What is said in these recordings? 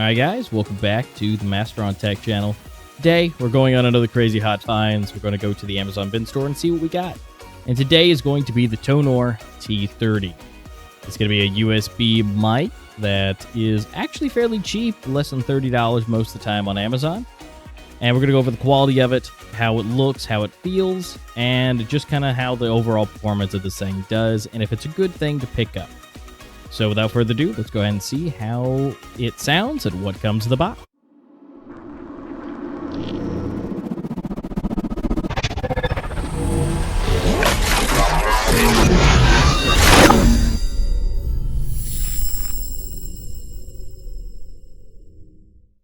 Alright guys, welcome back to the Master on Tech channel. Today, we're going on another crazy hot finds. We're going to go to the Amazon bin store and see what we got. And today is going to be the TONOR TC30. It's going to be a USB mic that is actually fairly cheap, less than $30 most of the time on Amazon. And we're going to go over the quality of it, how it looks, how it feels, and just kind of how the overall performance of this thing does, and if it's a good thing to pick up. So without further ado, let's go ahead and see how it sounds and what comes in the box.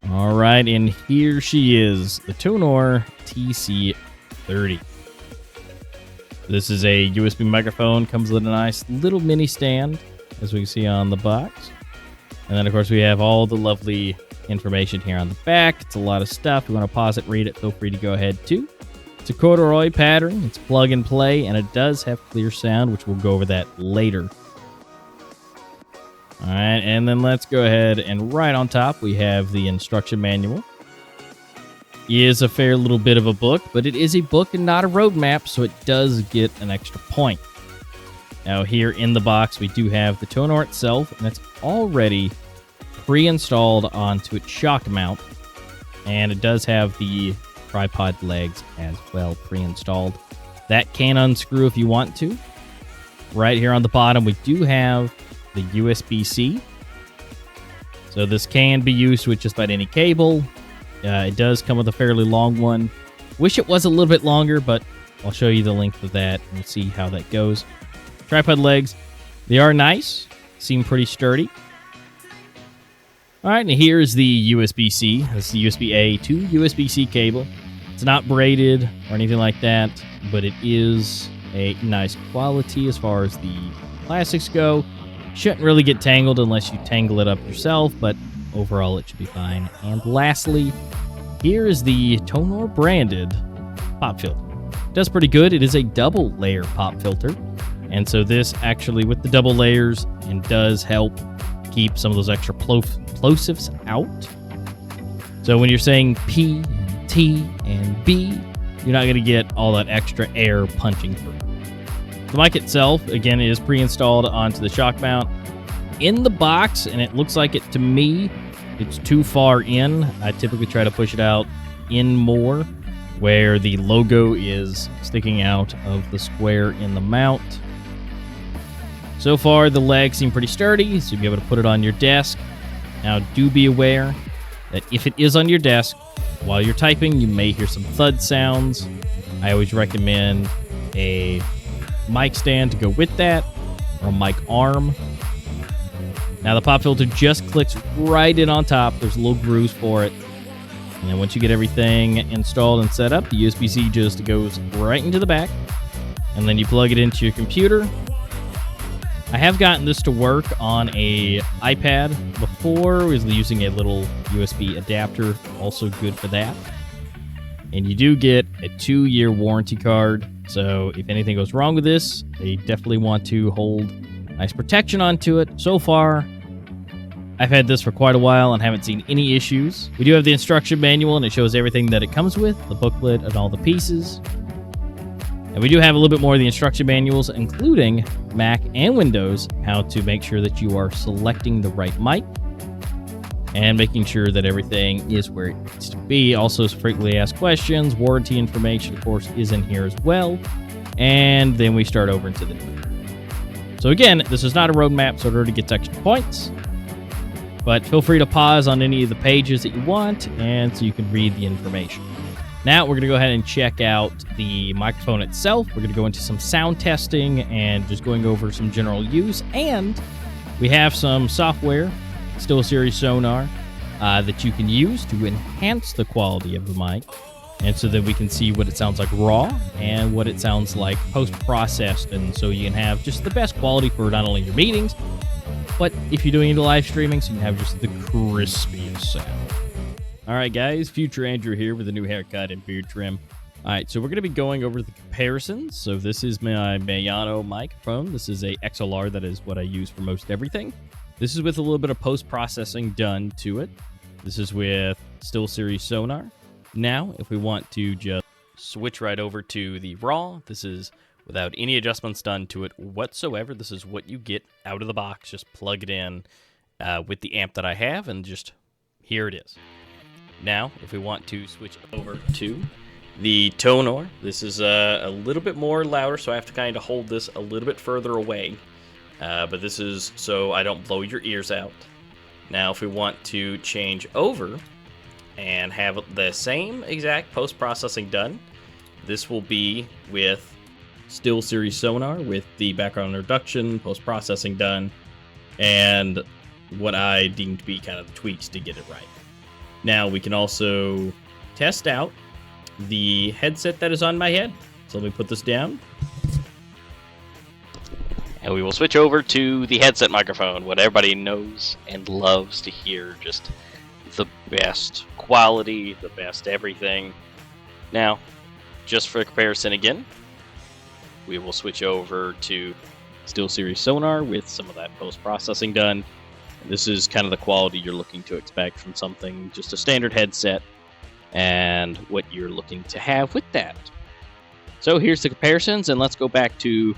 All right, and here she is, the TONOR TC30. This is a USB microphone, comes with a nice little mini stand, as we can see on the box. And then, of course, we have all the lovely information here on the back. It's a lot of stuff. If you want to pause it, read it, feel free to go ahead, too. It's a corduroy pattern. It's plug and play, and it does have clear sound, which we'll go over that later. All right, and then let's go ahead, and right on top, we have the instruction manual. It is a fair little bit of a book, but it is a book and not a roadmap, so it does get an extra point. Now, here in the box, we do have the TONOR itself, and it's already pre-installed onto its shock mount, and it does have the tripod legs as well pre-installed. That can unscrew if you want to. Right here on the bottom, we do have the USB-C. So this can be used with just about any cable. It does come with a fairly long one. Wish it was a little bit longer, but I'll show you the length of that and we'll see how that goes. Tripod legs, they are nice, seem pretty sturdy. All right, and here's the USB-C. This is the USB-A to USB-C cable. It's not braided or anything like that, but it is a nice quality as far as the plastics go. Shouldn't really get tangled unless you tangle it up yourself, but overall it should be fine. And lastly, here is the TONOR branded pop filter. It does pretty good. It is a double layer pop filter. And so this actually, with the double layers, and does help keep some of those extra plosives out. So when you're saying P and T and B, you're not going to get all that extra air punching through. The mic itself, again, is pre-installed onto the shock mount. In the box, and it looks like it to me, it's too far in. I typically try to push it out in more, where the logo is sticking out of the square in the mount. So far, the legs seem pretty sturdy, so you'll be able to put it on your desk. Now, do be aware that if it is on your desk, while you're typing, you may hear some thud sounds. I always recommend a mic stand to go with that, or a mic arm. Now, the pop filter just clicks right in on top. There's a little grooves for it. And then once you get everything installed and set up, the USB-C just goes right into the back. And then you plug it into your computer. I have gotten this to work on a iPad before. I was using a little USB adapter, also good for that. And you do get a 2-year warranty card. So if anything goes wrong with this, they definitely want to hold nice protection onto it. So far, I've had this for quite a while and haven't seen any issues. We do have the instruction manual, and it shows everything that it comes with, the booklet and all the pieces. And we do have a little bit more of the instruction manuals, including Mac and Windows, how to make sure that you are selecting the right mic and making sure that everything is where it needs to be. Also, frequently asked questions, warranty information, of course, is in here as well. And then we start over into the new. So again, this is not a roadmap, so it already gets extra points. But feel free to pause on any of the pages that you want, and so you can read the information. Now we're going to go ahead and check out the microphone itself. We're going to go into some sound testing and just going over some general use. And we have some software, SteelSeries Sonar, that you can use to enhance the quality of the mic. And so that we can see what it sounds like raw and what it sounds like post-processed. And so you can have just the best quality for not only your meetings, but if you're doing any live streaming, so you can have just the crispiest sound. All right, guys, Future Andrew here with a new haircut and beard trim. All right, so we're going to be going over the comparisons. So this is my Mayano microphone. This is a XLR. That is what I use for most everything. This is with a little bit of post-processing done to it. This is with SteelSeries sonar. Now, if we want to just switch right over to the raw, this is without any adjustments done to it whatsoever. This is what you get out of the box. Just plug it in with the amp that I have, and just here it is. Now, if we want to switch over to the TONOR, this is a little bit more louder, so I have to kind of hold this a little bit further away. But this is so I don't blow your ears out. Now, if we want to change over and have the same exact post-processing done, this will be with SteelSeries sonar with the background reduction, post-processing done, and what I deem to be kind of the tweaks to get it right. Now, we can also test out the headset that is on my head. So let me put this down. And we will switch over to the headset microphone, what everybody knows and loves to hear. Just the best quality, the best everything. Now, just for comparison again, we will switch over to SteelSeries sonar with some of that post-processing done. This is kind of the quality you're looking to expect from something, just a standard headset, and what you're looking to have with that. So here's the comparisons, and let's go back to,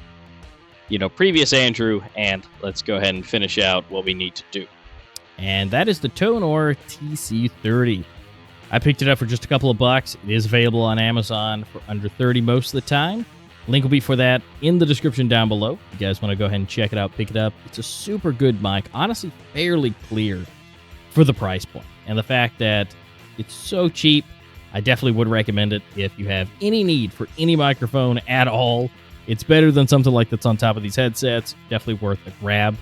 previous Andrew, and let's go ahead and finish out what we need to do. And that is the TONOR TC30. I picked it up for just a couple of bucks. It is available on Amazon for under $30 most of the time. Link will be for that in the description down below. If you guys want to go ahead and check it out, pick it up. It's a super good mic. Honestly, fairly clear for the price point. And the fact that it's so cheap, I definitely would recommend it if you have any need for any microphone at all. It's better than something like that's on top of these headsets. Definitely worth a grab.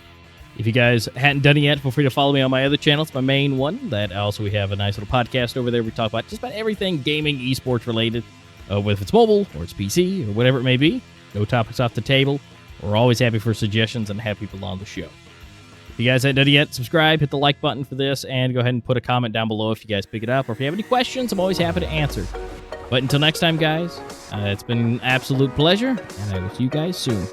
If you guys hadn't done it yet, feel free to follow me on my other channel. It's my main one. That also, we have a nice little podcast over there. We talk about just about everything gaming, esports related. Whether it's mobile or it's PC or whatever it may be, no topics off the table. We're always happy for suggestions and have people on the show. If you guys haven't done it yet, subscribe, hit the like button for this, and go ahead and put a comment down below if you guys pick it up. Or if you have any questions, I'm always happy to answer. But until next time, guys, it's been an absolute pleasure, and I will see you guys soon.